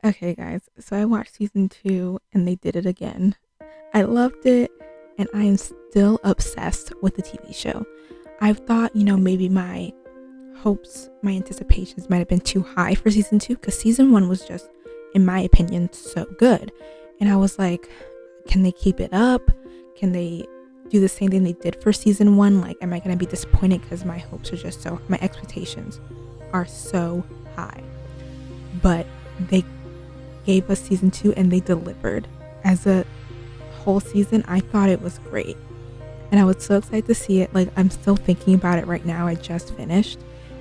Okay, guys, so I watched season 2 and they did it again. I loved it and I am still obsessed with the TV show. I thought, maybe my hopes, my anticipations might have been too high for season 2 because season 1 was just, in my opinion, so good. And I was like, can they keep it up? Can they do the same thing they did for season 1? Like, am I going to be disappointed because my hopes are just my expectations are so high. But they gave us season 2 and they delivered. As a whole season, I thought it was great. And I was so excited to see it. Like, I'm still thinking about it right now. I just finished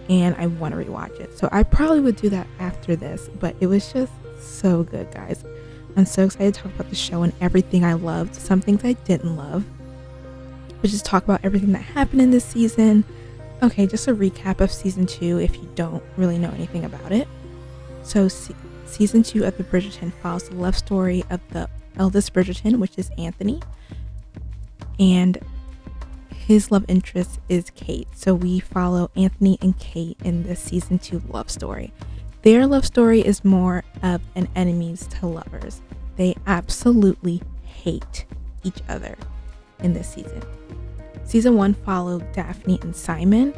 and I want to rewatch it. So I probably would do that after this, but it was just so good, guys. I'm so excited to talk about the show and everything I loved, some things I didn't love, but just talk about everything that happened in this season. Okay, just a recap of season 2 if you don't really know anything about it. So season 2 of the Bridgerton follows the love story of the eldest Bridgerton, which is Anthony, and his love interest is Kate. So we follow Anthony and Kate in this season 2 love story. Their love story is more of an enemies to lovers. They absolutely hate each other in this season. Season 1 followed Daphne and Simon,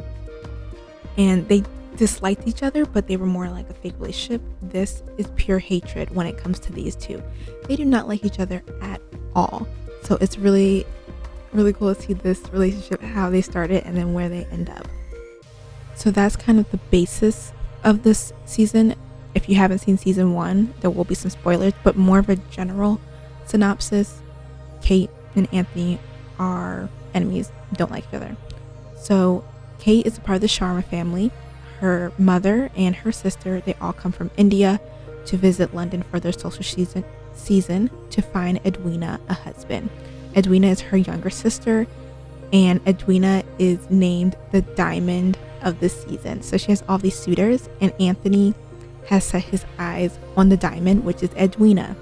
and they disliked each other, but they were more like a fake relationship. This is pure hatred when it comes to these two. They do not like each other at all. So it's really, really cool to see this relationship, how they started and then where they end up. So that's kind of the basis of this season. If you haven't seen season 1, there will be some spoilers, but more of a general synopsis. Kate and Anthony are enemies, don't like each other. So Kate is a part of the Sharma family. Her mother and her sister, they all come from India to visit London for their social season to find Edwina a husband. Edwina is her younger sister, and Edwina is named the diamond of the season. So she has all these suitors, and Anthony has set his eyes on the diamond, which is Edwina.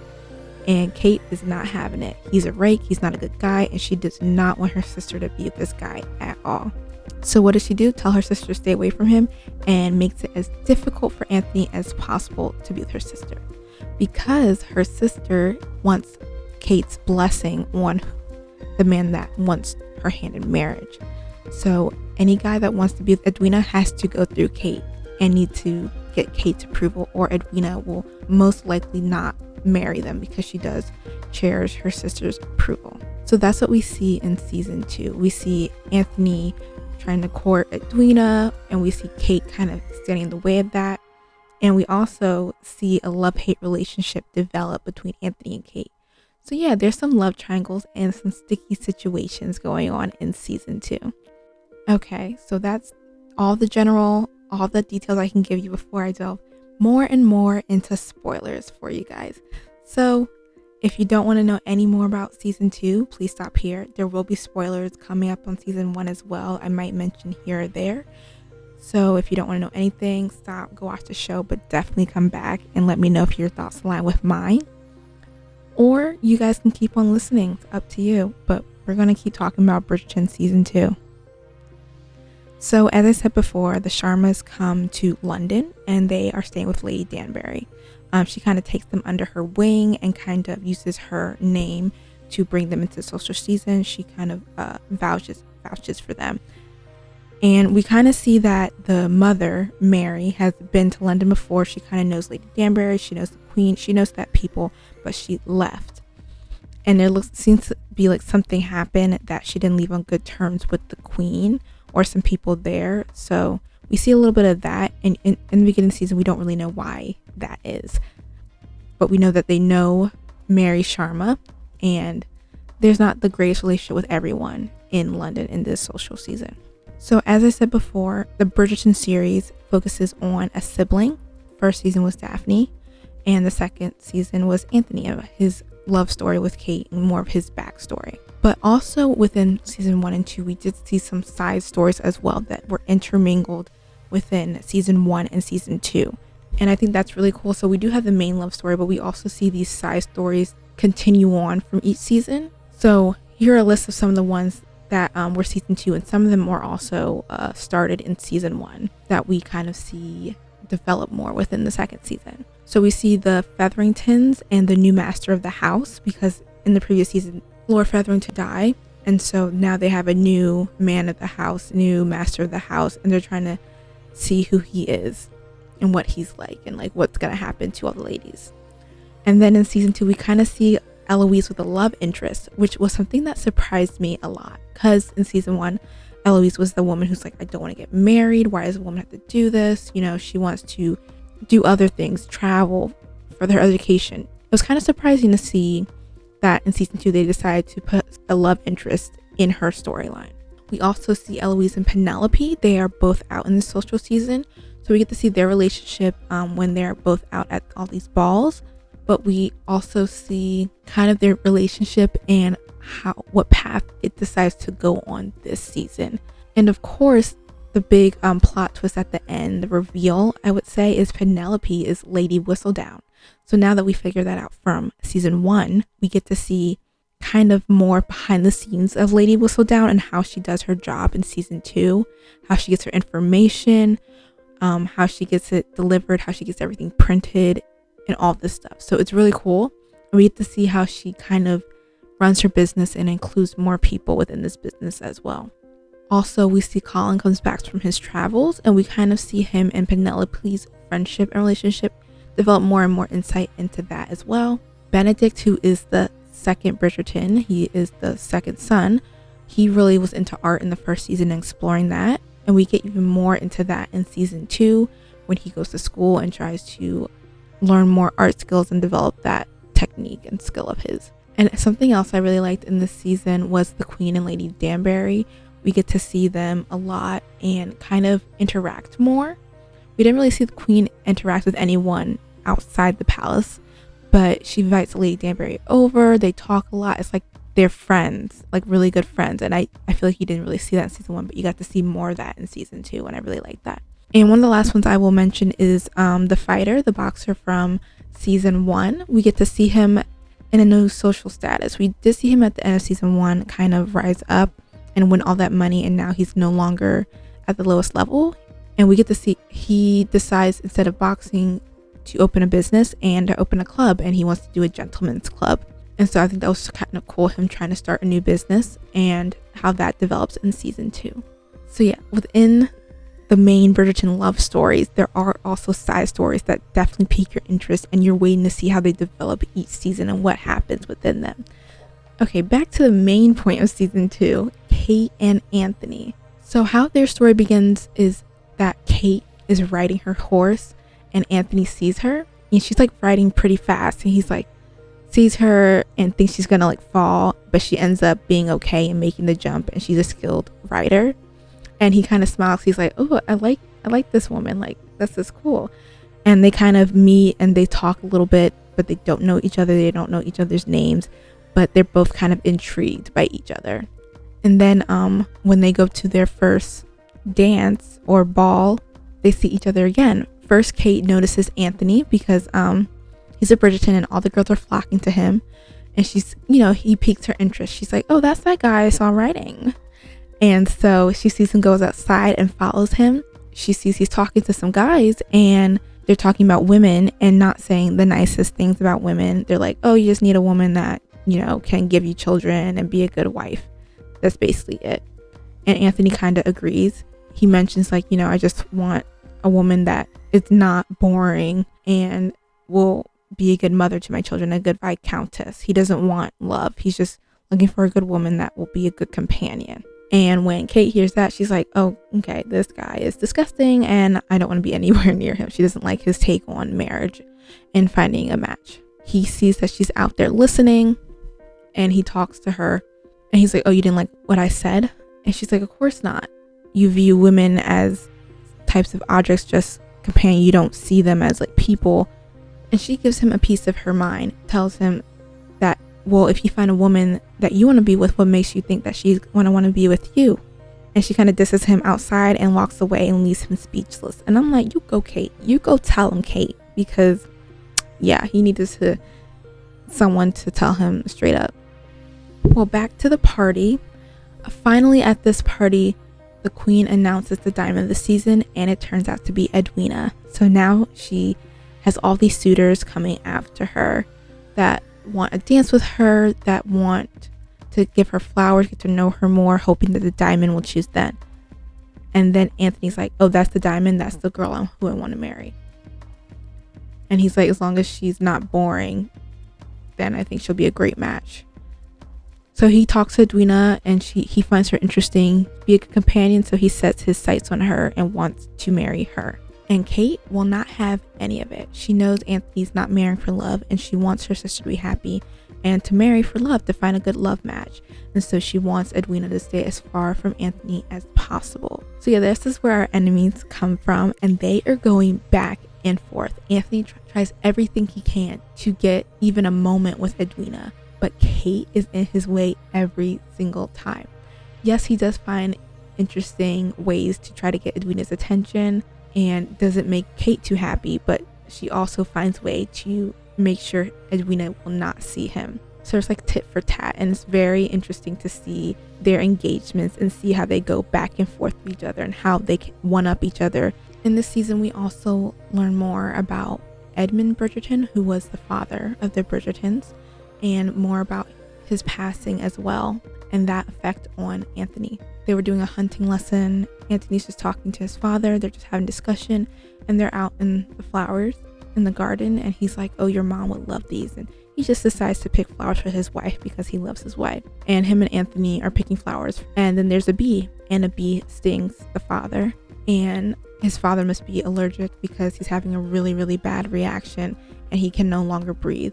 And Kate is not having it. He's a rake, he's not a good guy, and she does not want her sister to be with this guy at all. So what does she do? Tell her sister to stay away from him and makes it as difficult for Anthony as possible to be with her sister, because her sister wants Kate's blessing on the man that wants her hand in marriage. So any guy that wants to be with Edwina has to go through Kate and need to get Kate's approval, or Edwina will most likely not marry them because she does cherish her sister's approval. So that's what we see in season 2. We see Anthony trying to court Edwina, and we see Kate kind of standing in the way of that. And we also see a love-hate relationship develop between Anthony and Kate. So yeah, there's some love triangles and some sticky situations going on in season 2. Okay, so that's all the details I can give you before I delve more and more into spoilers for you guys. So if you don't want to know any more about season 2, please stop here. There will be spoilers coming up on season 1 as well. I might mention here or there. So if you don't want to know anything, stop, go watch the show, but definitely come back and let me know if your thoughts align with mine. Or you guys can keep on listening. It's up to you. But we're going to keep talking about Bridgerton season 2. So as I said before, the Sharmas come to London and they are staying with Lady Danbury. She kind of takes them under her wing and kind of uses her name to bring them into the social season. She kind of vouches for them. And we kind of see that the mother, Mary, has been to London before. She kind of knows Lady Danbury. She knows the Queen. She knows that people, but she left. And there seems to be like something happened that she didn't leave on good terms with the Queen or some people there. So we see a little bit of that. And in the beginning of the season, we don't really know why that is. But we know that they know Mary Sharma, and there's not the greatest relationship with everyone in London in this social season. So as I said before, the Bridgerton series focuses on a sibling. First season was Daphne, and the second season was Anthony, his love story with Kate and more of his backstory. But also within season 1 and 2, we did see some side stories as well that were intermingled within season 1 and season 2. And I think that's really cool. So we do have the main love story, but we also see these side stories continue on from each season. So here are a list of some of the ones that were season 2, and some of them were also started in season 1 that we kind of see develop more within the second season. So we see the Featheringtons and the new master of the house, because in the previous season, Lord Featherington died. And so now they have a new man of the house, new master of the house, and they're trying to see who he is and what he's like and like what's going to happen to all the ladies. And then in season 2, we kind of see Eloise with a love interest, which was something that surprised me a lot, because in season 1, Eloise was the woman who's like, I don't want to get married. Why does a woman have to do this? You know, she wants to do other things, travel for their education. It was kind of surprising to see that in season 2 they decided to put a love interest in her storyline. We also see Eloise and Penelope. They are both out in the social season, so we get to see their relationship when they're both out at all these balls. But we also see kind of their relationship and what path it decides to go on this season. And of course, the big plot twist at the end, the reveal, I would say, is Penelope is Lady Whistledown. So now that we figure that out from season 1, we get to see kind of more behind the scenes of Lady Whistledown and how she does her job in season 2, how she gets her information, how she gets it delivered, how she gets everything printed, and all this stuff. So it's really cool. And we get to see how she kind of runs her business and includes more people within this business as well. Also, we see Colin comes back from his travels, and we kind of see him and Penelope's friendship and relationship develop more and more insight into that as well. Benedict, who is the second Bridgerton, he is the second son. He really was into art in the first season and exploring that. And we get even more into that in season 2 when he goes to school and tries to learn more art skills and develop that technique and skill of his. And something else I really liked in this season was the Queen and Lady Danbury. We get to see them a lot and kind of interact more. We didn't really see the Queen interact with anyone outside the palace, but she invites Lady Danbury over. They talk a lot. It's like they're friends, like really good friends. And I feel like you didn't really see that in season 1, but you got to see more of that in season 2, and I really like that. And one of the last ones I will mention is the fighter, the boxer from season 1. We get to see him in a new social status. We did see him at the end of season 1 kind of rise up and win all that money, and now he's no longer at the lowest level. And we get to see he decides, instead of boxing, to open a business and to open a club, and he wants to do a gentleman's club. And so I think that was kind of cool, him trying to start a new business and how that develops in season 2. So yeah, within the main Bridgerton love stories, there are also side stories that definitely pique your interest, and you're waiting to see how they develop each season and what happens within them. Okay, back to the main point of season 2, Kate and Anthony. So how their story begins is that Kate is riding her horse and Anthony sees her, and she's like riding pretty fast, and he's like sees her and thinks she's gonna like fall, but she ends up being okay and making the jump, and she's a skilled rider. And he kind of smiles. He's like, oh, I like this woman. Like, this is cool. And they kind of meet and they talk a little bit, but they don't know each other. They don't know each other's names, but they're both kind of intrigued by each other. And then when they go to their first dance or ball, they see each other again. First, Kate notices Anthony because he's a Bridgerton and all the girls are flocking to him. And she's, he piques her interest. She's like, oh, that's that guy I saw riding. And so she sees him, goes outside and follows him. She sees he's talking to some guys and they're talking about women and not saying the nicest things about women. They're like, oh, you just need a woman that, can give you children and be a good wife. That's basically it. And Anthony kind of agrees. He mentions like, I just want a woman that is not boring and will be a good mother to my children, a good viscountess. He doesn't want love. He's just looking for a good woman that will be a good companion. And when Kate hears that, she's like, oh, okay, this guy is disgusting and I don't want to be anywhere near him. She doesn't like his take on marriage and finding a match. He sees that she's out there listening and he talks to her and he's like, oh, you didn't like what I said? And she's like, of course not. You view women as types of objects, just companion. You don't see them as like people. And she gives him a piece of her mind, tells him that, well, if you find a woman that you want to be with, what makes you think that she's going to want to be with you? And she kind of disses him outside and walks away and leaves him speechless. And I'm like, you go, Kate. You go tell him, Kate. Because, yeah, he needs someone to tell him straight up. Well, back to the party. Finally, at this party, the queen announces the diamond of the season, and it turns out to be Edwina. So now she has all these suitors coming after her that want to dance with her, that want to give her flowers, get to know her more, hoping that the diamond will choose them. And then Anthony's like, oh, that's the diamond, that's the girl who I want to marry. And he's like, as long as she's not boring, then I think she'll be a great match. So he talks to Edwina, and he finds her interesting, be a good companion, so he sets his sights on her and wants to marry her. And Kate will not have any of it. She knows Anthony's not marrying for love, and she wants her sister to be happy and to marry for love, to find a good love match. And so she wants Edwina to stay as far from Anthony as possible. So yeah, this is where our enemies come from, and they are going back and forth. Anthony tries everything he can to get even a moment with Edwina, but Kate is in his way every single time. Yes, he does find interesting ways to try to get Edwina's attention and doesn't make Kate too happy, but she also finds a way to make sure Edwina will not see him. So it's like tit for tat, and it's very interesting to see their engagements and see how they go back and forth with each other and how they can one up each other. In this season, we also learn more about Edmund Bridgerton, who was the father of the Bridgertons, and more about his passing as well and that effect on Anthony. They were doing a hunting lesson. Anthony's just talking to his father. They're just having discussion, and they're out in the flowers in the garden, and he's like, oh, your mom would love these. And he just decides to pick flowers for his wife because he loves his wife. And him and Anthony are picking flowers, and then there's a bee, and a bee stings the father, and his father must be allergic because he's having a really, really bad reaction, and he can no longer breathe.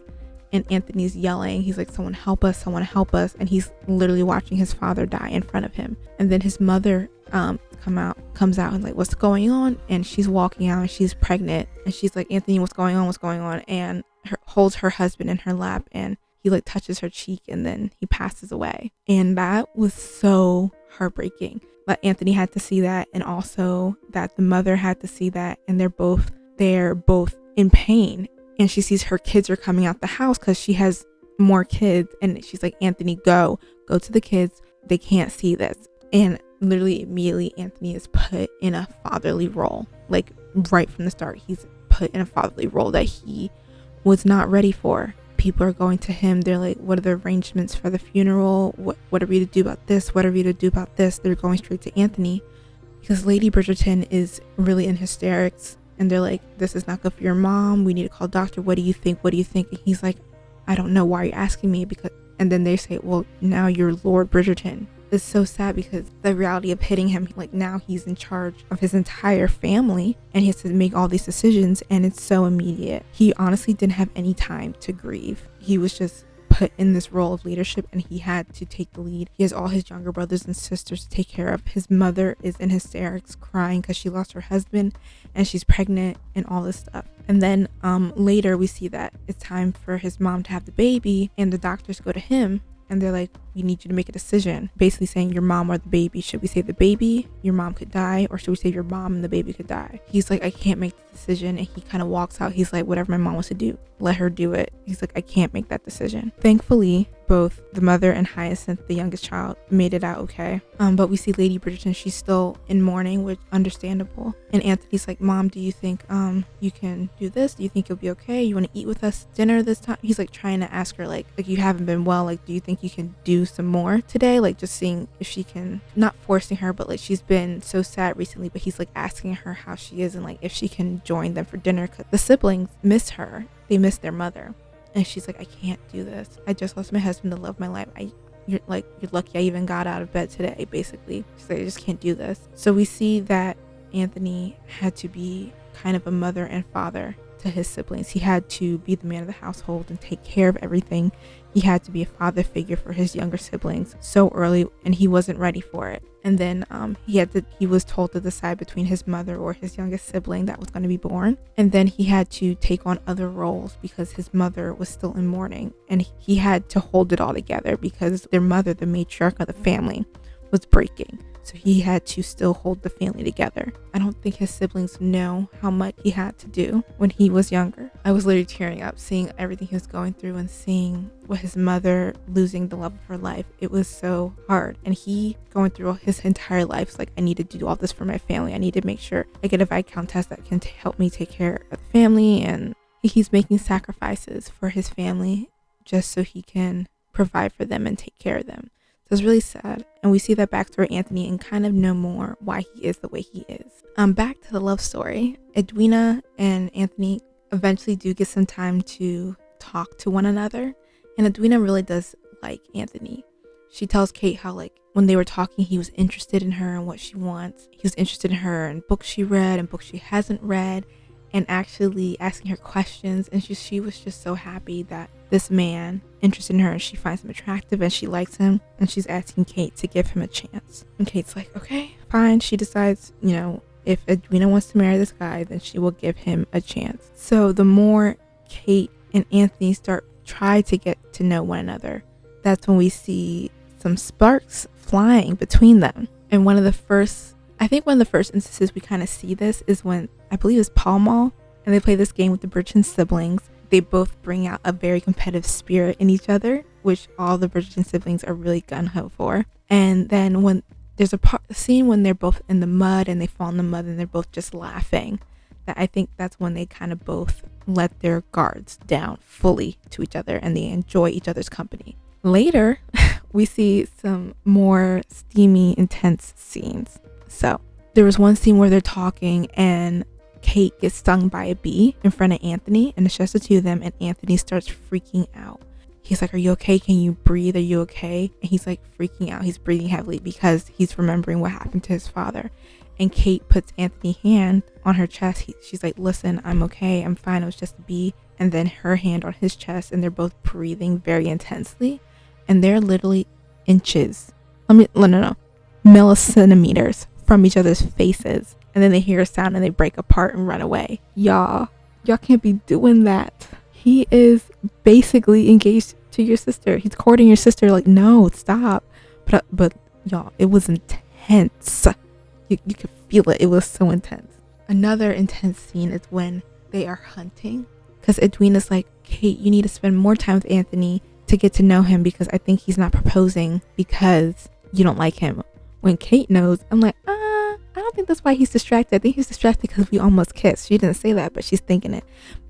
And Anthony's yelling. He's like, someone help us, someone help us. And he's literally watching his father die in front of him. And then his mother comes out and like, what's going on? And she's walking out, and she's pregnant. And she's like, Anthony, what's going on? What's going on? And holds her husband in her lap, and he like touches her cheek, and then he passes away. And that was so heartbreaking. But Anthony had to see that, and also that the mother had to see that. And they're both in pain. And she sees her kids are coming out the house because she has more kids. And she's like, Anthony, go to the kids. They can't see this. And literally immediately Anthony is put in a fatherly role. Like right from the start, he's put in a fatherly role that he was not ready for. People are going to him. They're like, what are the arrangements for the funeral? What are we to do about this? What are we to do about this? They're going straight to Anthony because Lady Bridgerton is really in hysterics. And they're like, this is not good for your mom. We need to call a doctor. What do you think? What do you think? And he's like, I don't know. Why are you asking me? And then they say, well, now you're Lord Bridgerton. It's so sad because the reality of hitting him, like now he's in charge of his entire family and he has to make all these decisions, and it's so immediate. He honestly didn't have any time to grieve. He was just put in this role of leadership, and he had to take the lead. He has all his younger brothers and sisters to take care of. His mother is in hysterics crying because she lost her husband and she's pregnant and all this stuff. And then later we see that it's time for his mom to have the baby, and the doctors go to him and they're like, we need you to make a decision, basically saying your mom or the baby. Should we save the baby? Your mom could die. Or should we save your mom and the baby could die? He's like, I can't make the decision. And he kind of walks out. He's like, whatever my mom wants to do, let her do it. He's like, I can't make that decision. Thankfully, both the mother and Hyacinth, the youngest child, made it out okay. But we see Lady Bridgerton, she's still in mourning, which understandable. And Anthony's like, Mom, do you think you can do this? Do you think you'll be okay? You want to eat with us dinner this time? He's like trying to ask her, like you haven't been well, like do you think you can do some more today? Like just seeing if she can, not forcing her, but like she's been so sad recently, but he's like asking her how she is and like if she can join them for dinner, because the siblings miss her. They miss their mother. And she's like, I can't do this. I just lost my husband, the love of my life. You're lucky I even got out of bed today, basically. She's like, I just can't do this. So we see that Anthony had to be kind of a mother and father to his siblings. He had to be the man of the household and take care of everything. He had to be a father figure for his younger siblings so early, and he wasn't ready for it. And then he was told to decide between his mother or his youngest sibling that was going to be born. And then he had to take on other roles because his mother was still in mourning, and he had to hold it all together because their mother, the matriarch of the family, was breaking. so he had to still hold the family together. I don't think his siblings know how much he had to do when he was younger. I was literally tearing up seeing everything he was going through and seeing what his mother losing the love of her life. It was so hard, and he going through his entire life is like, I need to do all this for my family. I need to make sure I get a Viscount test that can help me take care of the family, and he's making sacrifices for his family just so he can provide for them and take care of them. So it's really sad, and we see that backstory Anthony and kind of know more why he is the way he is. Back to the love story. Edwina and Anthony eventually do get some time to talk to one another, and Edwina really does like Anthony. She tells Kate how, like, when they were talking, he was interested in her and what she wants. He was interested in her and books she read and books she hasn't read, and actually asking her questions. And she was just so happy that this man interested in her, and she finds him attractive and she likes him, and she's asking Kate to give him a chance. And Kate's like, okay, fine. She decides, if Edwina wants to marry this guy, then she will give him a chance. So the more Kate and Anthony try to get to know one another, that's when we see some sparks flying between them. And one of the first instances we kind of see this is when, I believe it's Pall Mall, and they play this game with the Bridgerton siblings. They both bring out a very competitive spirit in each other, which all the Bridgerton siblings are really gung-ho for. And then when there's a scene when they're both in the mud and they fall in the mud and they're both just laughing, that I think that's when they kind of both let their guards down fully to each other and they enjoy each other's company. Later, we see some more steamy, intense scenes. So there was one scene where they're talking and Kate gets stung by a bee in front of Anthony, and it's just the two of them, and Anthony starts freaking out. He's like, are you okay? Can you breathe? Are you okay? And he's like freaking out. He's breathing heavily because he's remembering what happened to his father. And Kate puts Anthony's hand on her chest. She's like, listen, I'm okay. I'm fine. It was just a bee. And then her hand on his chest, and they're both breathing very intensely. And they're literally inches, millicentimeters from each other's faces. And then they hear a sound and they break apart and run away. Y'all can't be doing that. He is basically engaged to your sister. He's courting your sister. Like, no, stop. But y'all, it was intense. You could feel it. It was so intense. Another intense scene is when they are hunting. Because Edwina's like, Kate, you need to spend more time with Anthony to get to know him, because I think he's not proposing because you don't like him. When Kate knows, I'm like, I don't think that's why he's distracted. I think he's distracted because we almost kissed. She didn't say that, but she's thinking it.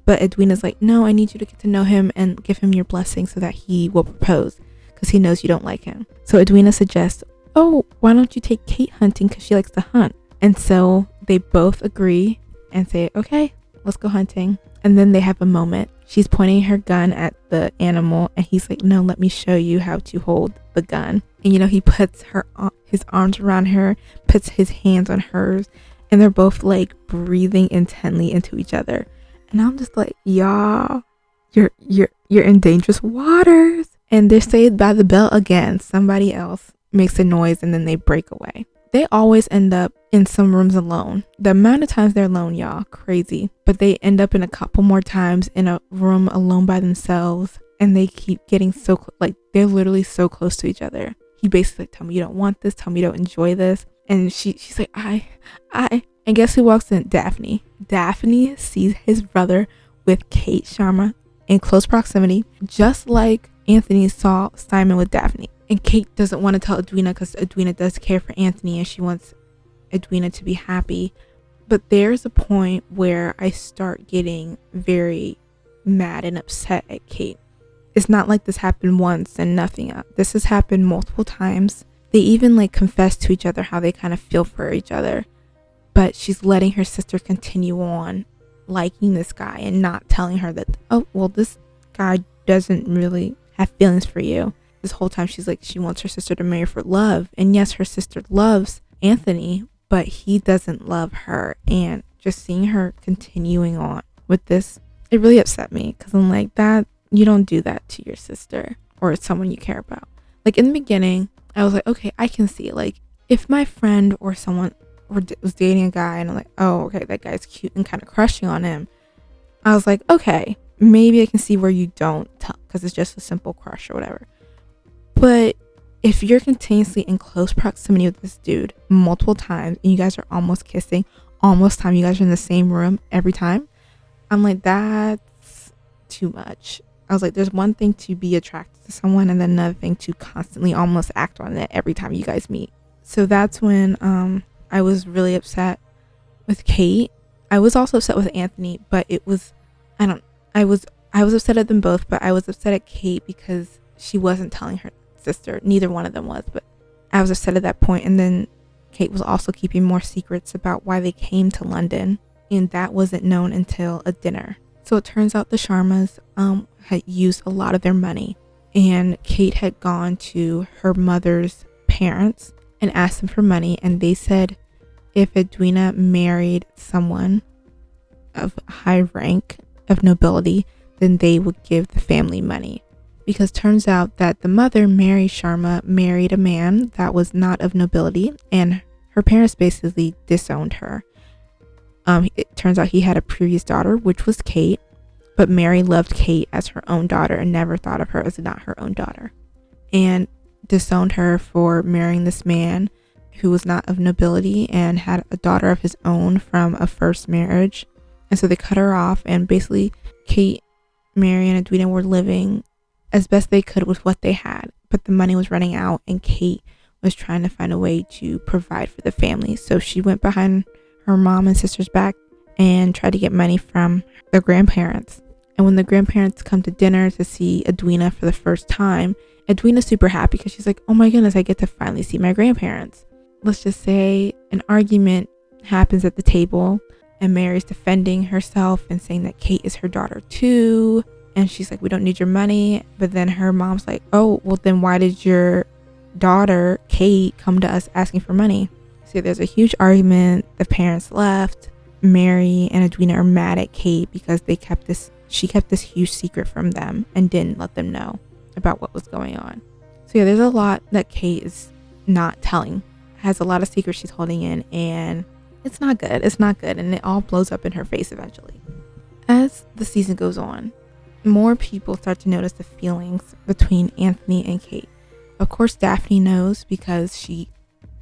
But Edwina's like, no, I need you to get to know him and give him your blessing so that he will propose, because he knows you don't like him. So Edwina suggests, oh, why don't you take Kate hunting, because she likes to hunt. And so they both agree and say, okay, let's go hunting. And then they have a moment. She's pointing her gun at the animal, and he's like, no, let me show you how to hold the gun. And he puts his arms around her, puts his hands on hers, and they're both like breathing intently into each other. And I'm just like, y'all, you're in dangerous waters. And they're saved by the bell again. Somebody else makes a noise and then they break away. They always end up in some rooms alone. The amount of times they're alone, y'all, crazy. But they end up in a couple more times in a room alone by themselves. And they keep getting so they're literally so close to each other. He basically like, tell me you don't want this. Tell me you don't enjoy this. And she's like, I. And guess who walks in? Daphne. Daphne sees his brother with Kate Sharma in close proximity, just like Anthony saw Simon with Daphne. And Kate doesn't want to tell Edwina because Edwina does care for Anthony and she wants Edwina to be happy. But there's a point where I start getting very mad and upset at Kate. It's not like this happened once and nothing else. This has happened multiple times. They even confess to each other how they kind of feel for each other. But she's letting her sister continue on liking this guy and not telling her that, oh, well, this guy doesn't really have feelings for you. This whole time she's like, she wants her sister to marry for love. And yes, her sister loves Anthony, but he doesn't love her. And just seeing her continuing on with this, it really upset me, because I'm like, that you don't do that to your sister or someone you care about. Like in the beginning, I was like, okay, I can see if my friend or someone was dating a guy and I'm like, oh, okay, that guy's cute and kind of crushing on him. I was like, okay, maybe I can see where you don't tell because it's just a simple crush or whatever. But if you're continuously in close proximity with this dude multiple times and you guys are almost kissing, almost time you guys are in the same room every time, I'm like, that's too much. I was like, there's one thing to be attracted to someone and then another thing to constantly almost act on it every time you guys meet. So that's when I was really upset with Kate. I was also upset with Anthony, but it was, I was upset at them both, but I was upset at Kate because she wasn't telling her sister. Neither one of them was, but I was upset at that point. And then Kate was also keeping more secrets about why they came to London, and that wasn't known until a dinner. So it turns out the Sharmas had used a lot of their money, and Kate had gone to her mother's parents and asked them for money, and they said if Edwina married someone of high rank, of nobility, then they would give the family money. Because turns out that the mother, Mary Sharma, married a man that was not of nobility, and her parents basically disowned her. It turns out he had a previous daughter, which was Kate, but Mary loved Kate as her own daughter and never thought of her as not her own daughter, and disowned her for marrying this man who was not of nobility and had a daughter of his own from a first marriage. And so they cut her off, and basically Kate, Mary, and Edwina were living as best they could with what they had, but the money was running out, and Kate was trying to find a way to provide for the family. So she went behind her mom and sister's back and tried to get money from their grandparents. And when the grandparents come to dinner to see Edwina for the first time, Edwina's super happy because she's like, oh my goodness, I get to finally see my grandparents. Let's just say an argument happens at the table, and Mary's defending herself and saying that Kate is her daughter too. And she's like, we don't need your money. But then her mom's like, oh, well then why did your daughter, Kate, come to us asking for money? So there's a huge argument. The parents left. Mary and Edwina are mad at Kate because she kept this huge secret from them and didn't let them know about what was going on. So yeah, there's a lot that Kate is not telling. Has a lot of secrets she's holding in, and it's not good. It's not good. And it all blows up in her face eventually. As the season goes on, more people start to notice the feelings between Anthony and Kate. Of course, Daphne knows because she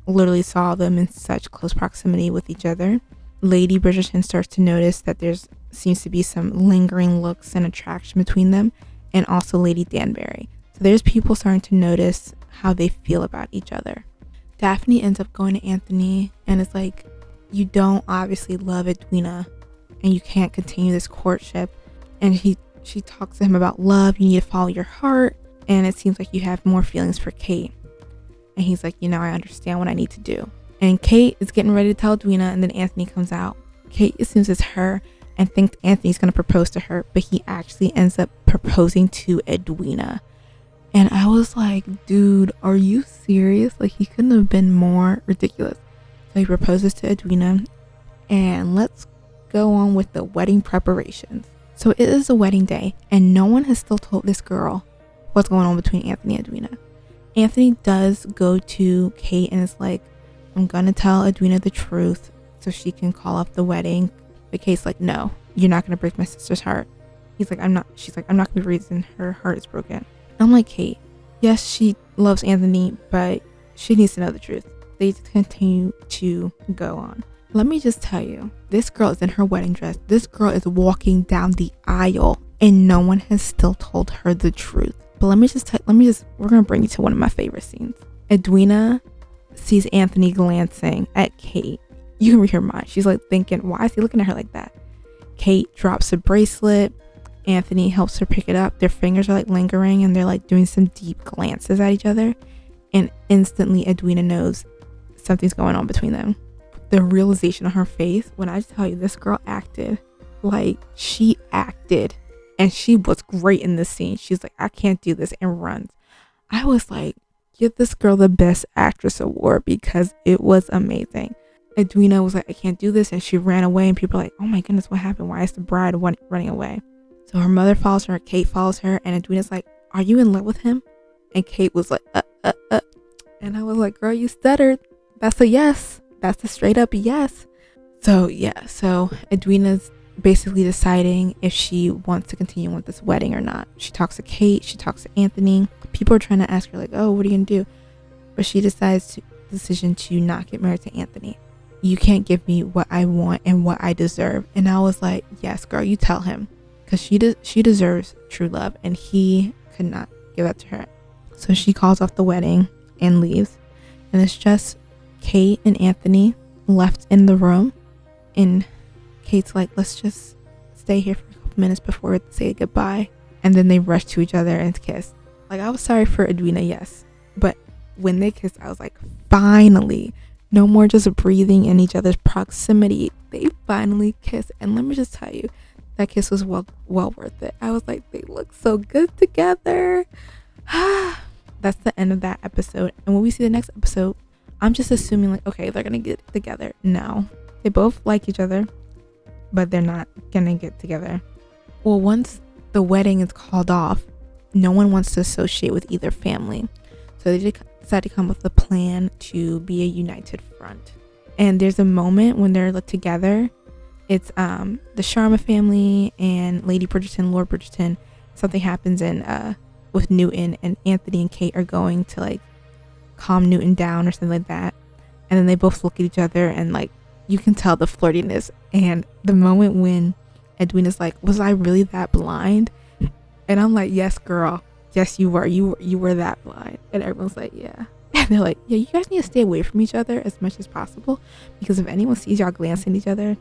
literally saw them in such close proximity with each other. Lady Bridgerton starts to notice that there's seems to be some lingering looks and attraction between them, and also Lady Danbury. So there's people starting to notice how they feel about each other. Daphne ends up going to Anthony and is like, you don't obviously love Edwina and you can't continue this courtship. And she talks to him about love. You need to follow your heart. And it seems like you have more feelings for Kate. And he's like, I understand what I need to do. And Kate is getting ready to tell Edwina, and then Anthony comes out. Kate assumes it's her and thinks Anthony's going to propose to her, but he actually ends up proposing to Edwina. And I was like, dude, are you serious? Like, he couldn't have been more ridiculous. So he proposes to Edwina, and let's go on with the wedding preparations. So it is a wedding day, and no one has still told this girl what's going on between Anthony and Edwina. Anthony does go to Kate and is like, I'm gonna tell Edwina the truth so she can call off the wedding. But Kate's like, no, you're not gonna break my sister's heart. She's like, I'm not gonna be the reason her heart is broken. I'm like, Kate, yes, she loves Anthony, but she needs to know the truth. They continue to go on. Let me just tell you, this girl is in her wedding dress. This girl is walking down the aisle, and no one has still told her the truth. But we're gonna bring you to one of my favorite scenes. Edwina sees Anthony glancing at Kate. You can read her mind. She's like thinking, why is he looking at her like that? Kate drops a bracelet. Anthony helps her pick it up. Their fingers are like lingering, and they're like doing some deep glances at each other. And instantly Edwina knows something's going on between them. The realization on her face, when I tell you, this girl acted like she acted, and she was great in this scene. She's like, I can't do this, and runs. I was like, give this girl the Best Actress award because it was amazing. Edwina was like, I can't do this, and she ran away, and people are like, oh my goodness, what happened? Why is the bride running away? So her mother follows her, Kate follows her, and Edwina's like, are you in love with him? And Kate was like, And I was like, girl, you stuttered. That's a yes. That's a straight up yes. So yeah, so Edwina's basically deciding if she wants to continue with this wedding or not. She talks to Kate, she talks to Anthony. People are trying to ask her like, oh, what are you gonna do? but she decides the decision to not get married to Anthony. You can't give me what I want and what I deserve. And I was like, yes, girl, you tell him, because she deserves true love, and he could not give that to her. So she calls off the wedding and leaves, and it's just Kate and Anthony left in the room. And Kate's like, let's just stay here for a couple minutes before we say goodbye. And then they rush to each other and kiss. Like, I was sorry for Edwina, yes, but when they kissed, I was like, finally, no more just breathing in each other's proximity. They finally kissed, and let me just tell you, that kiss was well worth it. I was like, they look so good together. That's the end of that episode. And when we see the next episode, I'm just assuming like, okay, they're gonna get together. No, they both like each other, but they're not gonna get together. Well, once the wedding is called off, no one wants to associate with either family, so they decide to come up with a plan to be a united front. And there's a moment when they're together. It's the Sharma family and Lady Bridgerton, Lord Bridgerton. Something happens in with Newton, and Anthony and Kate are going to like calm Newton down or something like that. And then they both look at each other, and like you can tell the flirtiness. And the moment when Edwina's like, was I really that blind? And I'm like, yes, girl. Yes, you were. You were that blind. And everyone's like, yeah. And they're like, yeah, you guys need to stay away from each other as much as possible, because if anyone sees y'all glancing at each other,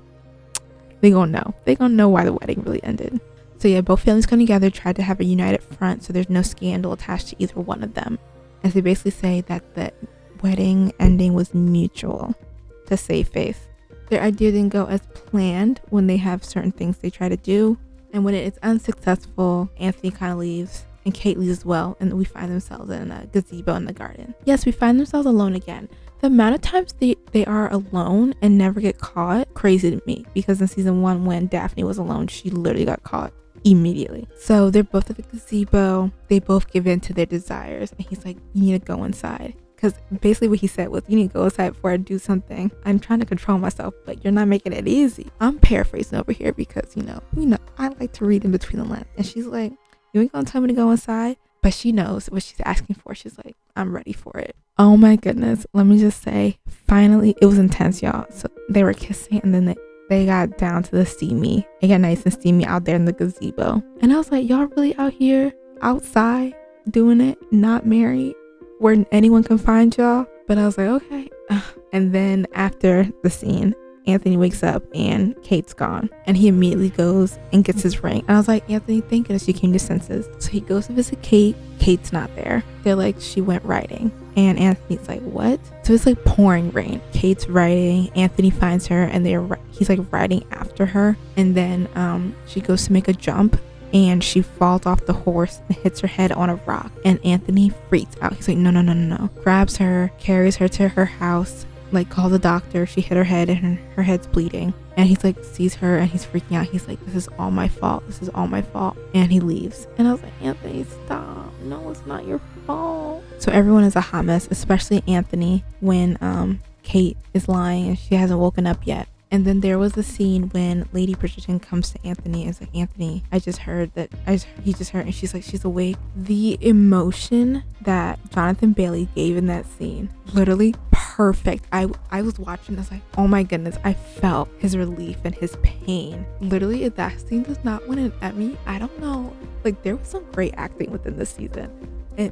they gonna know. They gonna know why the wedding really ended. So yeah, both families come together, tried to have a united front so there's no scandal attached to either one of them. And they basically say that the wedding ending was mutual to save face. Their idea didn't go as planned when they have certain things they try to do. And when it's unsuccessful, Anthony kind of leaves and Kate leaves as well. And we find themselves in a gazebo in the garden. Yes, we find themselves alone again. The amount of times they are alone and never get caught, crazy to me. Because in season 1, when Daphne was alone, she literally got caught immediately. So they're both at the gazebo. They both give in to their desires. And he's like, you need to go inside. Because basically what he said was, you need to go inside before I do something. I'm trying to control myself, but you're not making it easy. I'm paraphrasing over here because, you know, I like to read in between the lines. And she's like, you ain't gonna tell me to go inside? But she knows what she's asking for. She's like, I'm ready for it. Oh my goodness. Let me just say, finally, it was intense, y'all. So they were kissing, and then they got down to the steamy. It got nice and steamy out there in the gazebo. And I was like, y'all really out here outside doing it, not married, where anyone can find y'all? But I was like, okay. And then after the scene, Anthony wakes up and Kate's gone, and he immediately goes and gets his ring. And I was like, Anthony, thank goodness you came to senses. So he goes to visit Kate. Kate's not there. They're like, she went riding. And Anthony's like, what? So it's like pouring rain. Kate's riding. Anthony finds her, and he's like riding after her. And then she goes to make a jump, and she falls off the horse and hits her head on a rock. And Anthony freaks out. He's like, no. Grabs her, carries her to her house, like calls the doctor. She hit her head and her head's bleeding. And he's like, sees her, and he's freaking out. He's like, this is all my fault. And he leaves. And I was like, Anthony, stop. No, it's not your fault. So everyone is a hot mess, especially Anthony, when Kate is lying and she hasn't woken up yet. And then there was a scene when Lady Bridgerton comes to Anthony and is like, Anthony, he just heard, and she's like, she's awake. The emotion that Jonathan Bailey gave in that scene, literally perfect. I was watching, I was like, oh my goodness, I felt his relief and his pain. Literally, if that scene does not win an Emmy, I don't know. Like, there was some great acting within this season.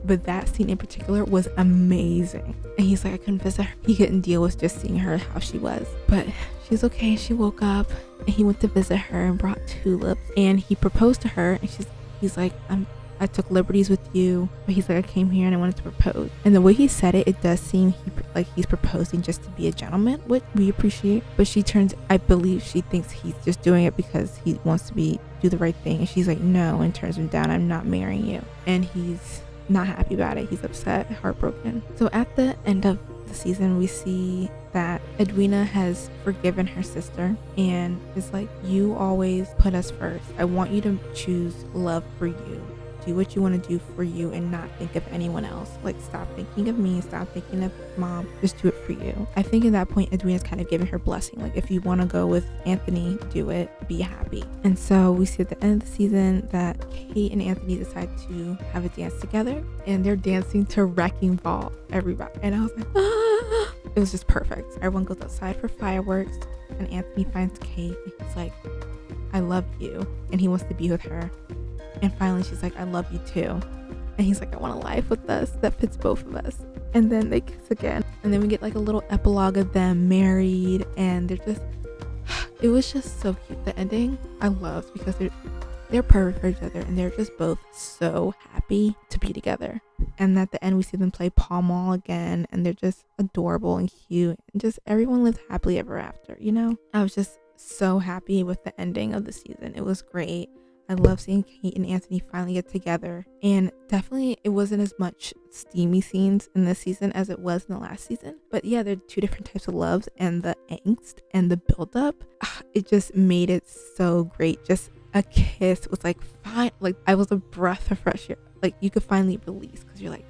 But that scene in particular was amazing. And he's like, I couldn't visit her. He couldn't deal with just seeing her how she was. But she's okay. She woke up, and he went to visit her and brought tulips. And he proposed to her. And he's like, I took liberties with you. But he's like, I came here and I wanted to propose. And the way he said it, it does seem like he's proposing just to be a gentleman, which we appreciate. But I believe she thinks he's just doing it because he wants to do the right thing. And she's like, no, and turns him down. I'm not marrying you. And he's not happy about it. He's upset, heartbroken. So at the end of the season, we see that Edwina has forgiven her sister and is like, you always put us first. I want you to choose love for you, do what you want to do for you and not think of anyone else. Like, stop thinking of me, stop thinking of mom, just do it for you. I think at that point, Edwina's kind of giving her blessing. Like, if you want to go with Anthony, do it, be happy. And so we see at the end of the season that Kate and Anthony decide to have a dance together, and they're dancing to Wrecking Ball, everybody. And I was like, ah! It was just perfect. Everyone goes outside for fireworks, and Anthony finds Kate, and he's like, I love you, and he wants to be with her. And finally she's like, I love you too. And he's like, I want a life with us that fits both of us. And then they kiss again, and then we get like a little epilogue of them married, and they're just, it was just so cute. The ending I loved because they're perfect for each other, and they're just both so happy to be together. And at the end we see them play Pall Mall again, and they're just adorable and cute, and just everyone lived happily ever after, you know? I was just so happy with the ending of the season. It was great. I love seeing Kate and Anthony finally get together, and definitely it wasn't as much steamy scenes in this season as it was in the last season. But yeah, there are two different types of loves, and the angst and the buildup, it just made it so great. Just a kiss was like fine, like I was a breath of fresh air. Like you could finally release because you're like,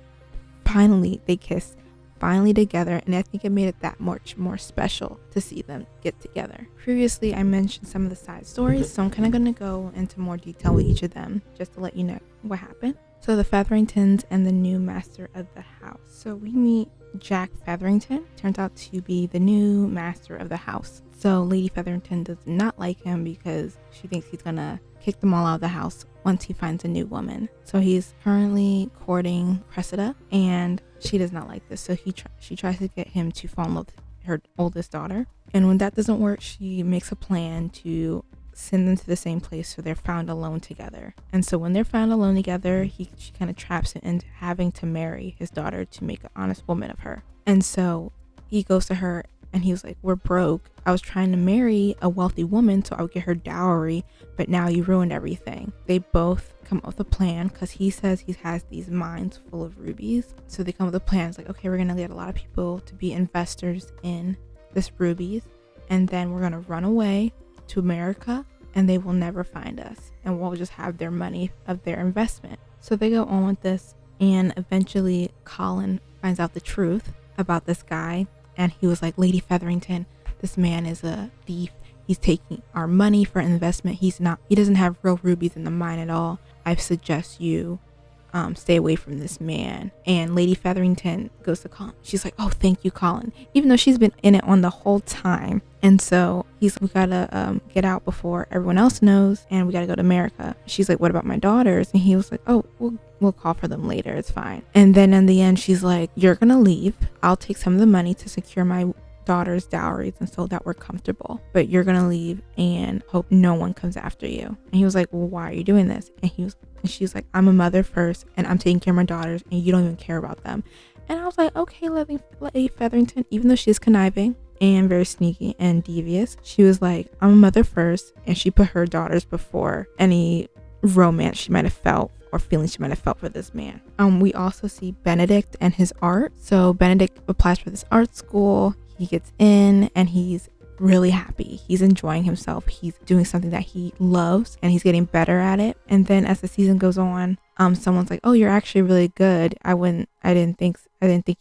finally they kissed, finally together. And I think it made it that much more special to see them get together. Previously I mentioned some of the side stories, so I'm kind of going to go into more detail with each of them just to let you know what happened. So the Featheringtons and the new master of the house. So we meet Jack Featherington, turns out to be the new master of the house. So Lady Featherington does not like him because she thinks he's gonna kick them all out of the house once he finds a new woman. So he's currently courting Cressida, and she does not like this. So she tries to get him to fall in love with her oldest daughter. And when that doesn't work, she makes a plan to send them to the same place so they're found alone together. And so when they're found alone together, she kind of traps him into having to marry his daughter to make an honest woman of her. And so he goes to her and he was like, we're broke. I was trying to marry a wealthy woman so I would get her dowry, but now you ruined everything. They both come up with a plan because he says he has these mines full of rubies. So they come up with a plan. It's like, okay, we're going to get a lot of people to be investors in this rubies, and then we're going to run away to America and they will never find us, and we'll just have their money of their investment. So they go on with this, and eventually Colin finds out the truth about this guy. And he was like, Lady Featherington, this man is a thief. He's taking our money for investment. He doesn't have real rubies in the mine at all. I suggest you stay away from this man. And Lady Featherington goes to Colin. She's like, oh, thank you, Colin. Even though she's been in it on the whole time. And so we gotta get out before everyone else knows, and we gotta go to America. She's like, what about my daughters? And he was like, oh, we'll call for them later. It's fine. And then in the end, she's like, you're gonna leave. I'll take some of the money to secure my daughter's dowries and so that we're comfortable, but you're gonna leave and hope no one comes after you. And he was like, well, why are you doing this? And she's like, I'm a mother first, and I'm taking care of my daughters, and you don't even care about them. And I was like, okay, Lady Featherington, even though she's conniving and very sneaky and devious, she was like, I'm a mother first, and she put her daughters before any romance she might have felt or feelings she might have felt for this man. We also see Benedict and his art. So Benedict applies for this art school. He gets in and he's really happy. He's enjoying himself. He's doing something that he loves and he's getting better at it. And then as the season goes on, someone's like, oh, you're actually really good. I didn't think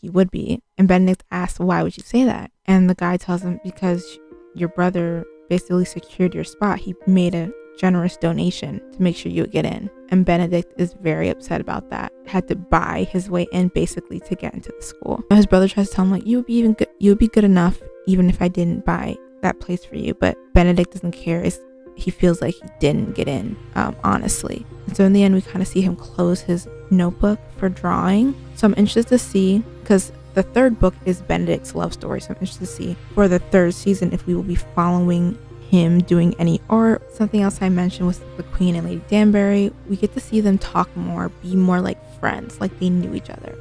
you would be. And Benedict asks, why would you say that? And the guy tells him, because your brother basically secured your spot. He made a generous donation to make sure you would get in. And Benedict is very upset about that. Had to buy his way in basically to get into the school. His brother tries to tell him, like, you would be good enough even if I didn't buy that place for you. But Benedict doesn't care. He feels like he didn't get in, honestly. And so in the end, we kind of see him close his notebook for drawing. So I'm interested to see, because the third book is Benedict's love story. So I'm interested to see for the third season if we will be following him doing any art. Something else I mentioned was the Queen and Lady Danbury. We get to see them talk more, be more like friends, like they knew each other.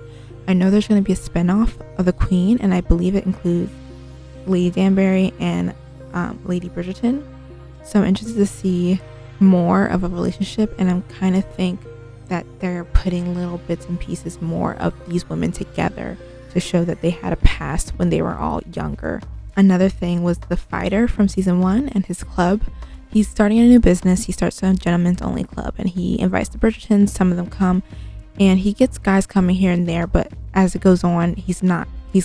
I know there's going to be a spinoff of the Queen, and I believe it includes Lady Danbury and Lady Bridgerton. So I'm interested to see more of a relationship, and I'm kind of think that they're putting little bits and pieces more of these women together to show that they had a past when they were all younger. Another thing was the fighter from season 1 and his club. He's starting a new business. He starts a gentleman's only club, and he invites the Bridgertons. Some of them come, and he gets guys coming here and there, but as it goes on, he's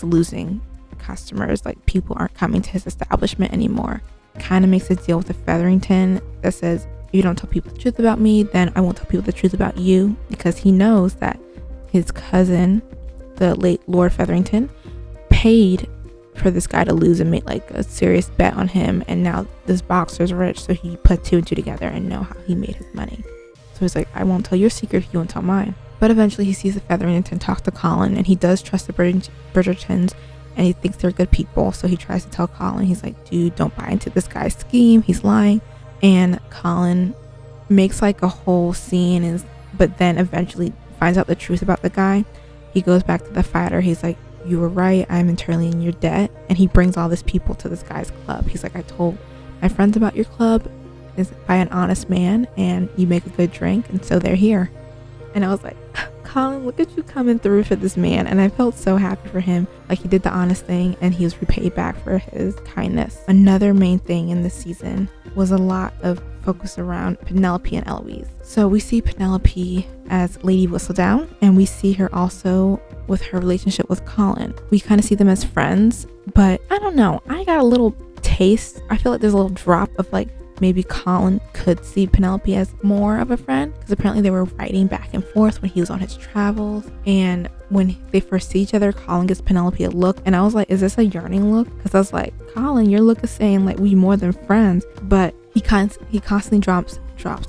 losing customers. Like, people aren't coming to his establishment anymore. Kind of makes a deal with the Featherington that says, if you don't tell people the truth about me, then I won't tell people the truth about you, because he knows that his cousin, the late Lord Featherington, paid for this guy to lose and made like a serious bet on him, and now this boxer's rich, so he put 2 and 2 together and know how he made his money. So he's like, I won't tell your secret if you won't tell mine. But eventually he sees the Featherington talk to Colin, and he does trust the Bridgertons, and he thinks they're good people, so he tries to tell Colin. He's like, dude, don't buy into this guy's scheme, he's lying. And Colin makes like a whole scene, but then eventually finds out the truth about the guy. He goes back to the fighter. He's like, you were right, I'm entirely in your debt. And he brings all these people to this guy's club. He's like, I told my friends about your club. It's by an honest man, and you make a good drink, and so they're here. And I was like, Colin, look at you coming through for this man. And I felt so happy for him. Like, he did the honest thing, and he was repaid back for his kindness. Another main thing in this season was a lot of focus around Penelope and Eloise. So we see Penelope as Lady Whistledown, and we see her also with her relationship with Colin. We kind of see them as friends, but I don't know. I got a little taste. I feel like there's a little drop of like, maybe Colin could see Penelope as more of a friend, because apparently they were writing back and forth when he was on his travels. And when they first see each other, Colin gives Penelope a look, and I was like, is this a yearning look? Because I was like, Colin, your look is saying like we more than friends. But he constantly drops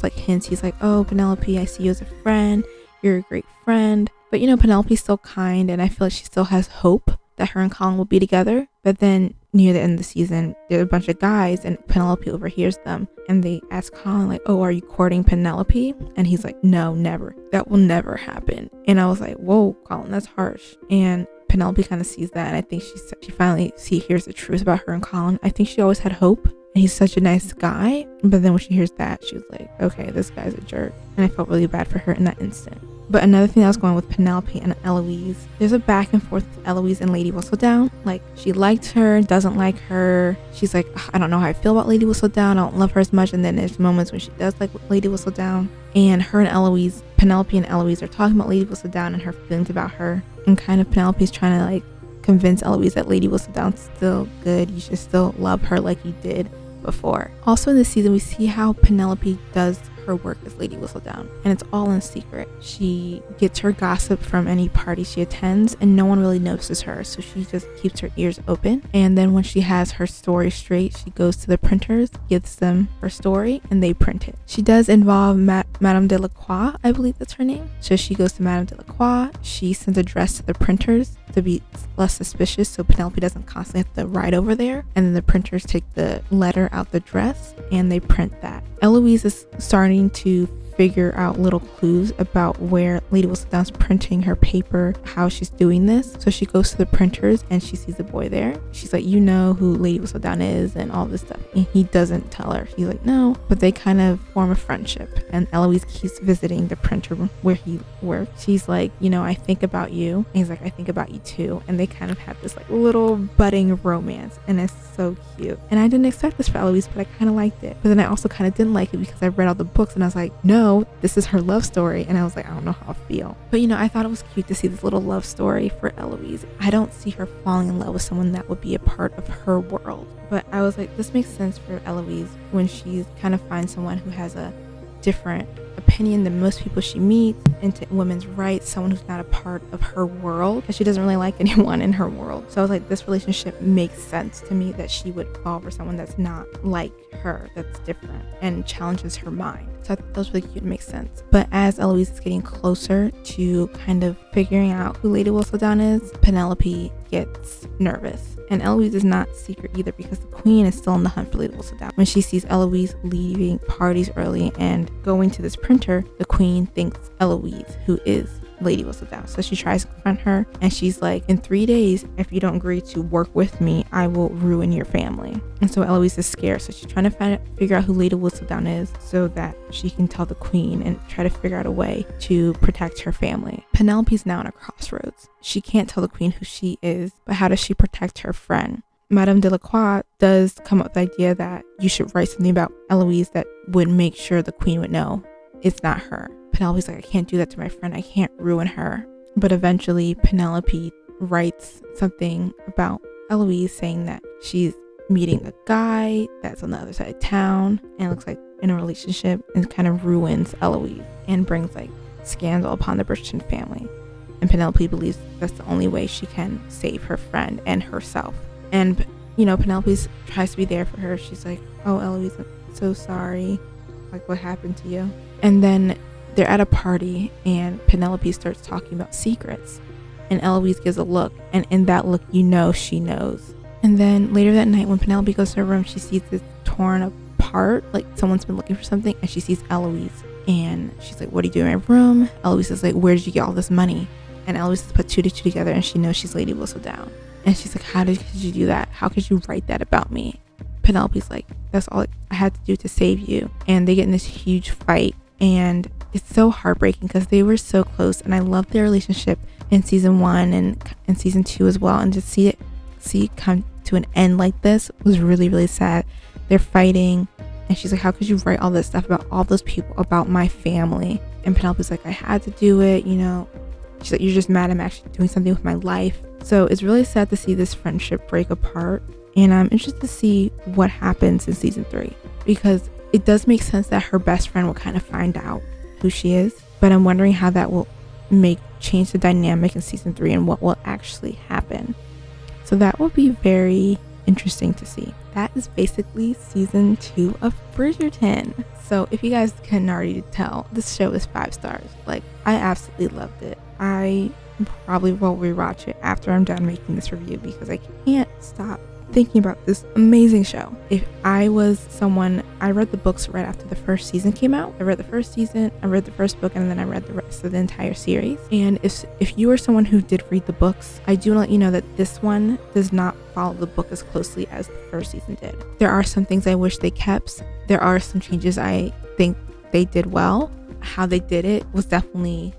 like hints. He's like, oh, Penelope, I see you as a friend, you're a great friend. But you know, Penelope's still kind, and I feel like she still has hope that her and Colin will be together. But then near the end of the season, there are a bunch of guys, and Penelope overhears them, and they ask Colin like, oh, are you courting Penelope? And he's like, no, never, that will never happen. And I was like, whoa, Colin, that's harsh. And Penelope kind of sees that, and I think she finally hears the truth about her and Colin. I think she always had hope, and he's such a nice guy. But then when she hears that, she was like, okay, this guy's a jerk. And I felt really bad for her in that instant. But another thing that was going with Penelope and Eloise, there's a back and forth with Eloise and Lady Whistledown. Like, she liked her, doesn't like her. She's like, I don't know how I feel about Lady Whistledown. I don't love her as much. And then there's moments when she does like Lady Whistledown. And her and Eloise, Penelope and Eloise, are talking about Lady Whistledown and her feelings about her. And kind of Penelope's trying to like convince Eloise that Lady Whistledown's still good. You should still love her like you did before. Also in this season, we see how Penelope does her work as Lady Whistledown, and it's all in secret. She gets her gossip from any party she attends, and no one really notices her, so she just keeps her ears open. And then when she has her story straight, she goes to the printers, gives them her story, and they print it. She does involve Madame Delacroix, I believe that's her name. So she goes to Madame Delacroix. She sends a dress to the printers to be less suspicious, so Penelope doesn't constantly have to ride over there. And then the printers take the letter out the dress and they print that. Eloise is starting to figure out little clues about where Lady Whistledown's printing her paper, how she's doing this. So she goes to the printers and she sees a boy there. She's like, you know who Lady Whistledown is and all this stuff. And he doesn't tell her. He's like, no. But they kind of form a friendship. And Eloise keeps visiting the printer where he works. She's like, you know, I think about you. And he's like, I think about you too. And they kind of have this like little budding romance. And it's so cute. And I didn't expect this for Eloise, but I kind of liked it. But then I also kind of didn't like it because I read all the books and I was like, no, this is her love story. And I was like, I don't know how I feel. But you know, I thought it was cute to see this little love story for Eloise. I don't see her falling in love with someone that would be a part of her world. But I was like, this makes sense for Eloise when she kind of finds someone who has a different opinion than most people she meets into women's rights, someone who's not a part of her world, because she doesn't really like anyone in her world. So I was like, this relationship makes sense to me, that she would fall for someone that's not like her, that's different and challenges her mind. So I thought that was really cute and makes sense. But as Eloise is getting closer to kind of figuring out who Lady Whistledown is, Penelope gets nervous. And Eloise is not secret either, because the queen is still on the hunt for Lady Whistledown. When she sees Eloise leaving parties early and going to this printer, the queen thinks Eloise, who is Lady Whistledown. So she tries to confront her, and she's like, in 3 days, if you don't agree to work with me, I will ruin your family. And so Eloise is scared. So she's trying to figure out who Lady Whistledown is so that she can tell the queen and try to figure out a way to protect her family. Penelope's now in a crossroads. She can't tell the queen who she is, but how does she protect her friend? Madame Delacroix does come up with the idea that you should write something about Eloise that would make sure the queen would know it's not her. Penelope's like, I can't do that to my friend. I can't ruin her. But eventually Penelope writes something about Eloise saying that she's meeting a guy that's on the other side of town and looks like in a relationship, and kind of ruins Eloise and brings like scandal upon the Bridgerton family. And Penelope believes that's the only way she can save her friend and herself. And Penelope tries to be there for her. She's like, oh, Eloise, I'm so sorry. Like, what happened to you? And then they're at a party and Penelope starts talking about secrets. And Eloise gives a look. And in that look, she knows. And then later that night when Penelope goes to her room, she sees this torn apart, like someone's been looking for something. And she sees Eloise. And she's like, what are you doing in my room? Eloise is like, where did you get all this money? And Eloise has put two to two together and she knows she's Lady Whistledown. And she's like, how could you do that? How could you write that about me? Penelope's like, that's all I had to do to save you. And they get in this huge fight. And it's so heartbreaking because they were so close. And I love their relationship in season 1 and in season 2 as well. And to see it come to an end like this was really, really sad. They're fighting. And she's like, how could you write all this stuff about all those people, about my family? And Penelope's like, I had to do it, She's like, you're just mad I'm actually doing something with my life. So it's really sad to see this friendship break apart. And I'm interested to see what happens in season 3. Because it does make sense that her best friend will kind of find out who she is. But I'm wondering how that will change the dynamic in season 3 and what will actually happen. So that will be very interesting to see. That is basically season 2 of Bridgerton. So if you guys can already tell, this show is 5 stars. Like, I absolutely loved it. I probably will rewatch it after I'm done making this review because I can't stop thinking about this amazing show. If I was someone, I read the books right after the first season came out. I read the first season, I read the first book, and then I read the rest of the entire series. And if you are someone who did read the books, I do let you know that this one does not follow the book as closely as the first season did. There are some things I wish they kept. There are some changes I think they did well. How they did it was definitely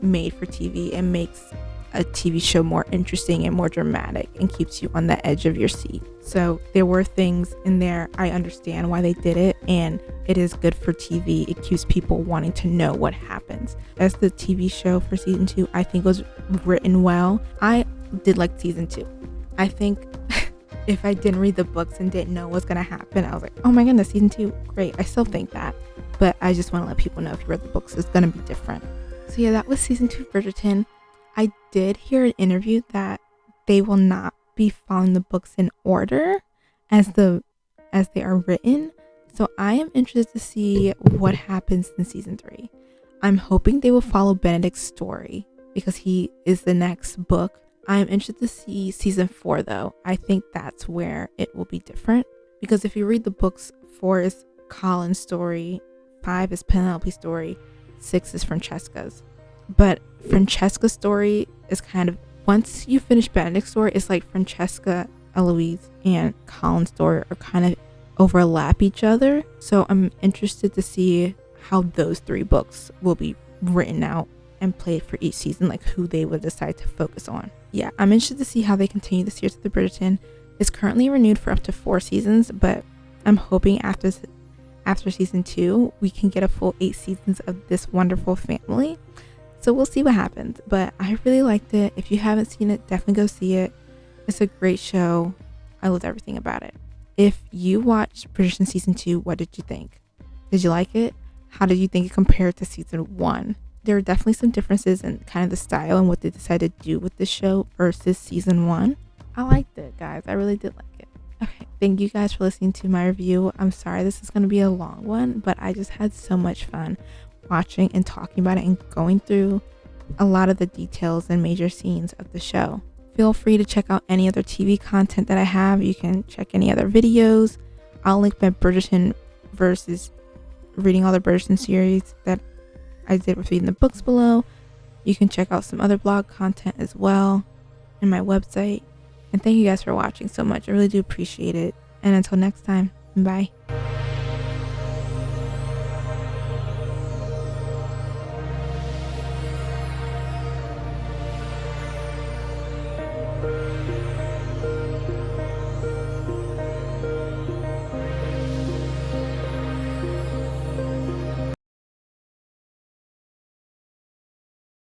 made for TV and makes a TV show more interesting and more dramatic and keeps you on the edge of your seat. So there were things in there, I understand why they did it, and it is good for TV. It keeps people wanting to know what happens. As the TV show for season 2, I think was written well. I did like season 2. I think if I didn't read the books and didn't know what's going to happen, I was like, oh my goodness, season 2, great. I still think that. But I just want to let people know if you read the books, it's going to be different. So yeah, that was season 2 of Bridgerton. I did hear an interview that they will not be following the books in order as they are written. So I am interested to see what happens in season 3. I'm hoping they will follow Benedict's story because he is the next book. I am interested to see season 4 though. I think that's where it will be different because if you read the books, 4 is Colin's story, 5 is Penelope's story, 6 is Francesca's. But Francesca's story is kind of, once you finish Benedict's story, it's like Francesca, Eloise, and Colin's story are kind of overlap each other. So I'm interested to see how those 3 books will be written out and played for each season, like who they would decide to focus on. Yeah, I'm interested to see how they continue the series of the Bridgerton. It's currently renewed for up to 4 seasons, but I'm hoping after season 2, we can get a full 8 seasons of this wonderful family. So we'll see what happens, but I really liked it. If you haven't seen it, definitely go see it. It's a great show. I loved everything about it. If you watched Bridgerton season 2, what did you think? Did you like it? How did you think it compared to season 1? There are definitely some differences in kind of the style and what they decided to do with the show versus season 1. I liked it, guys. I really did like it. Okay, thank you guys for listening to my review. I'm sorry this is going to be a long one, but I just had so much fun watching and talking about it and going through a lot of the details and major scenes of the show. Feel free to check out any other TV content that I have. You can check any other videos. I'll link my Bridgerton versus reading all the Bridgerton series that I did with reading the books below. You can check out some other blog content as well in my website. And thank you guys for watching so much. I really do appreciate it. And until next time, bye.